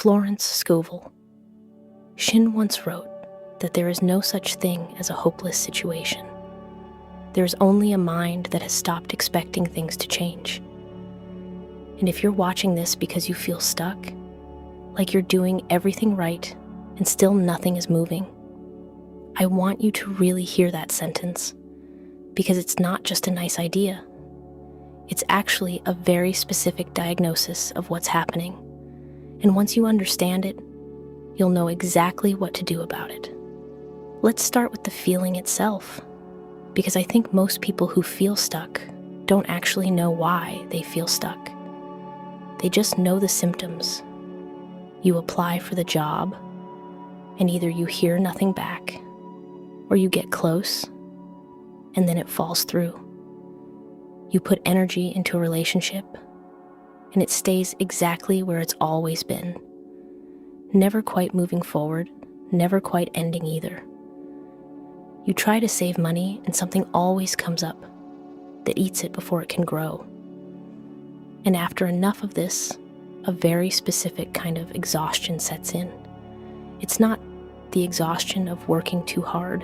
Florence Scovel Shinn once wrote that there is no such thing as a hopeless situation. There is only a mind that has stopped expecting things to change. And if you're watching this because you feel stuck, like you're doing everything right and still nothing is moving, I want you to really hear that sentence, because it's not just a nice idea. It's actually a very specific diagnosis of what's happening. And once you understand it, you'll know exactly what to do about it. Let's start with the feeling itself, because I think most people who feel stuck don't actually know why they feel stuck. They just know the symptoms. You apply for the job, and either you hear nothing back, or you get close, and then it falls through. You put energy into a relationship, and it stays exactly where it's always been. Never quite moving forward, never quite ending either. You try to save money, and something always comes up that eats it before it can grow. And after enough of this, a very specific kind of exhaustion sets in. It's not the exhaustion of working too hard.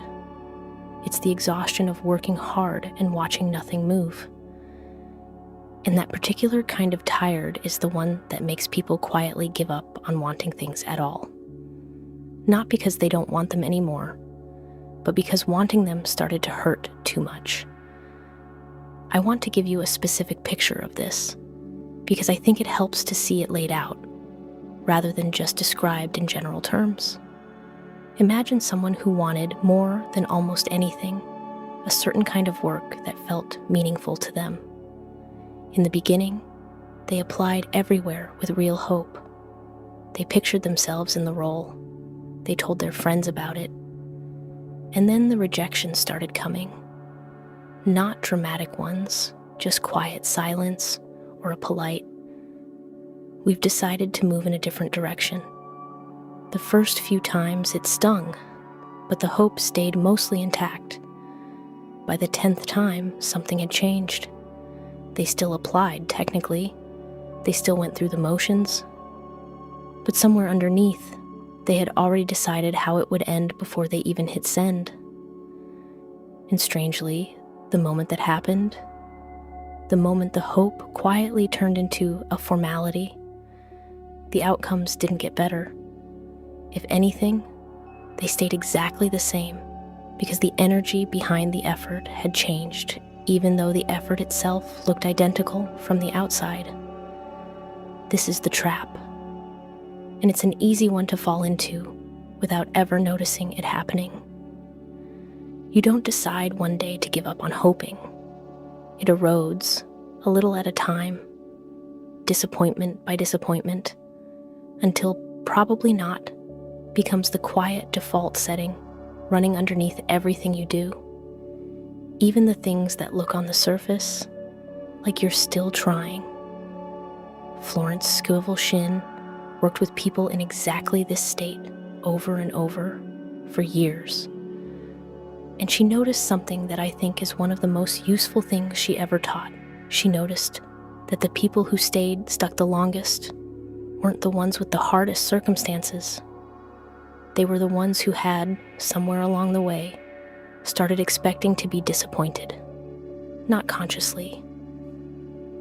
It's the exhaustion of working hard and watching nothing move. And that particular kind of tired is the one that makes people quietly give up on wanting things at all. Not because they don't want them anymore, but because wanting them started to hurt too much. I want to give you a specific picture of this, because I think it helps to see it laid out, rather than just described in general terms. Imagine someone who wanted more than almost anything, a certain kind of work that felt meaningful to them. In the beginning, they applied everywhere with real hope. They pictured themselves in the role. They told their friends about it. And then the rejections started coming. Not dramatic ones, just quiet silence or a polite, "We've decided to move in a different direction." The first few times it stung, but the hope stayed mostly intact. By the 10th time, something had changed. They still applied, technically. They still went through the motions. But somewhere underneath, they had already decided how it would end before they even hit send. And strangely, the moment that happened, the moment the hope quietly turned into a formality, the outcomes didn't get better. If anything, they stayed exactly the same, because the energy behind the effort had changed, even though the effort itself looked identical from the outside. This is the trap, and it's an easy one to fall into without ever noticing it happening. You don't decide one day to give up on hoping. It erodes, a little at a time, disappointment by disappointment, until probably not becomes the quiet default setting running underneath everything you do. Even the things that look on the surface like you're still trying. Florence Scovel Shinn worked with people in exactly this state over and over for years. And she noticed something that I think is one of the most useful things she ever taught. She noticed that the people who stayed stuck the longest weren't the ones with the hardest circumstances. They were the ones who had, somewhere along the way, started expecting to be disappointed. Not consciously.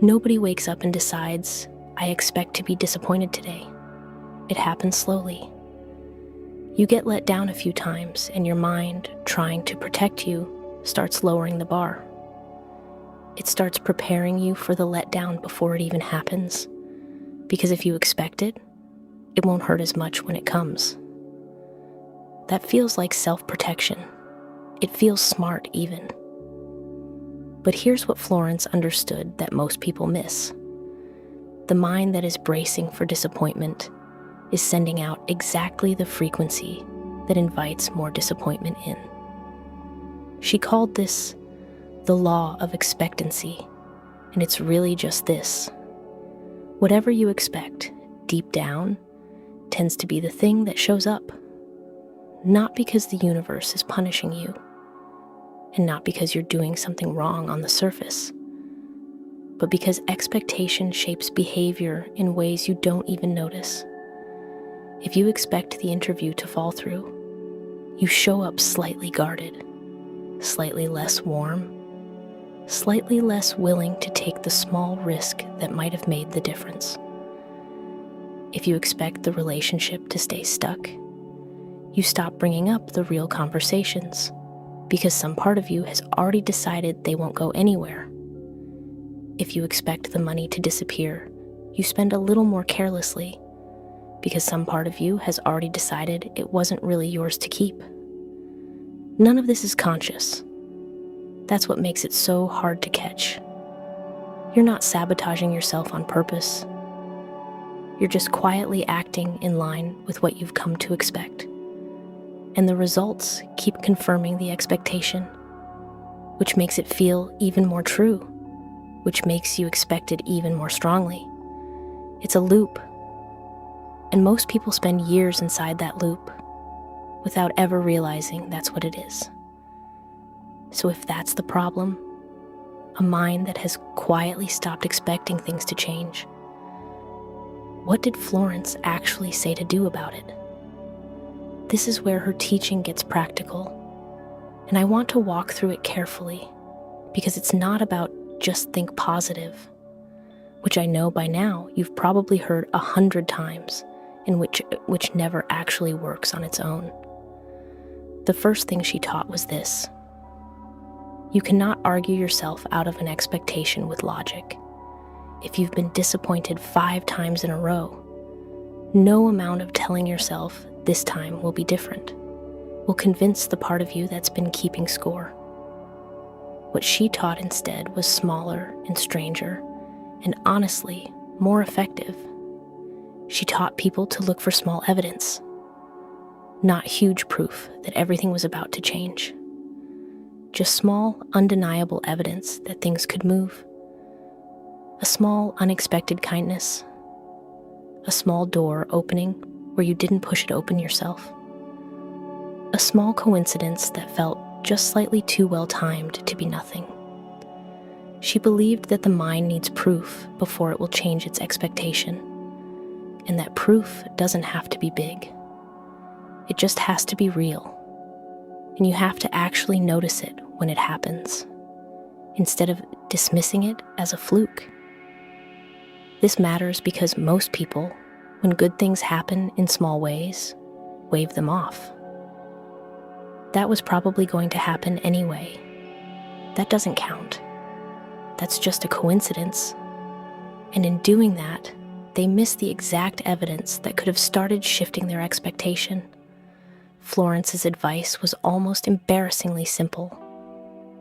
Nobody wakes up and decides, "I expect to be disappointed today." It happens slowly. You get let down a few times, and your mind, trying to protect you, starts lowering the bar. It starts preparing you for the letdown before it even happens, because if you expect it, it won't hurt as much when it comes. That feels like self-protection. It feels smart even. But here's what Florence understood that most people miss. The mind that is bracing for disappointment is sending out exactly the frequency that invites more disappointment in. She called this the law of expectancy, and it's really just this. Whatever you expect, deep down, tends to be the thing that shows up. Not because the universe is punishing you, and not because you're doing something wrong on the surface, but because expectation shapes behavior in ways you don't even notice. If you expect the interview to fall through, you show up slightly guarded, slightly less warm, slightly less willing to take the small risk that might have made the difference. If you expect the relationship to stay stuck, you stop bringing up the real conversations because some part of you has already decided they won't go anywhere. If you expect the money to disappear, you spend a little more carelessly because some part of you has already decided it wasn't really yours to keep. None of this is conscious. That's what makes it so hard to catch. You're not sabotaging yourself on purpose. You're just quietly acting in line with what you've come to expect. And the results keep confirming the expectation, which makes it feel even more true, which makes you expect it even more strongly. It's a loop. And most people spend years inside that loop without ever realizing that's what it is. So if that's the problem, a mind that has quietly stopped expecting things to change, what did Florence actually say to do about it? This is where her teaching gets practical, and I want to walk through it carefully because it's not about just think positive, which I know by now you've probably heard 100 times, and which never actually works on its own. The first thing she taught was this: you cannot argue yourself out of an expectation with logic. If you've been disappointed 5 times in a row, no amount of telling yourself this time will be different will convince the part of you that's been keeping score. What she taught instead was smaller and stranger, and honestly, more effective. She taught people to look for small evidence, not huge proof that everything was about to change. Just small, undeniable evidence that things could move. A small, unexpected kindness. A small door opening where you didn't push it open yourself. A small coincidence that felt just slightly too well timed to be nothing. She believed that the mind needs proof before it will change its expectation, and that proof doesn't have to be big. It just has to be real, and you have to actually notice it when it happens, instead of dismissing it as a fluke. This matters because most people, when good things happen in small ways, wave them off. That was probably going to happen anyway. That doesn't count. That's just a coincidence. And in doing that, they miss the exact evidence that could have started shifting their expectation. Florence's advice was almost embarrassingly simple.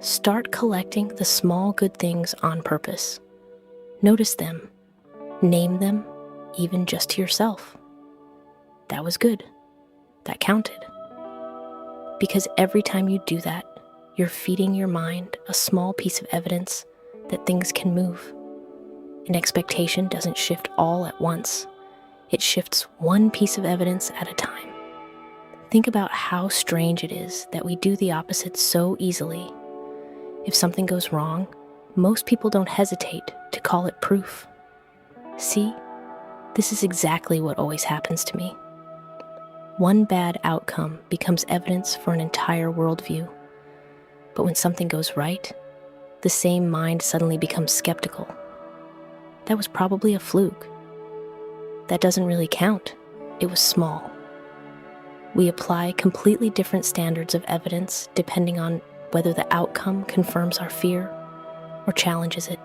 Start collecting the small good things on purpose. Notice them. Name them, even just to yourself. That was good. That counted. Because every time you do that, you're feeding your mind a small piece of evidence that things can move. An expectation doesn't shift all at once. It shifts one piece of evidence at a time. Think about how strange it is that we do the opposite so easily. If something goes wrong, most people don't hesitate to call it proof. See, this is exactly what always happens to me. One bad outcome becomes evidence for an entire worldview. But when something goes right, the same mind suddenly becomes skeptical. That was probably a fluke. That doesn't really count. It was small. We apply completely different standards of evidence depending on whether the outcome confirms our fear or challenges it.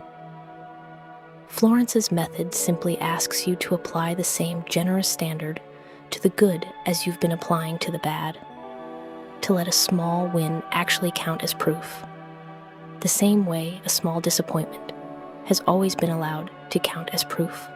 Florence's method simply asks you to apply the same generous standard to the good as you've been applying to the bad, to let a small win actually count as proof, the same way a small disappointment has always been allowed to count as proof.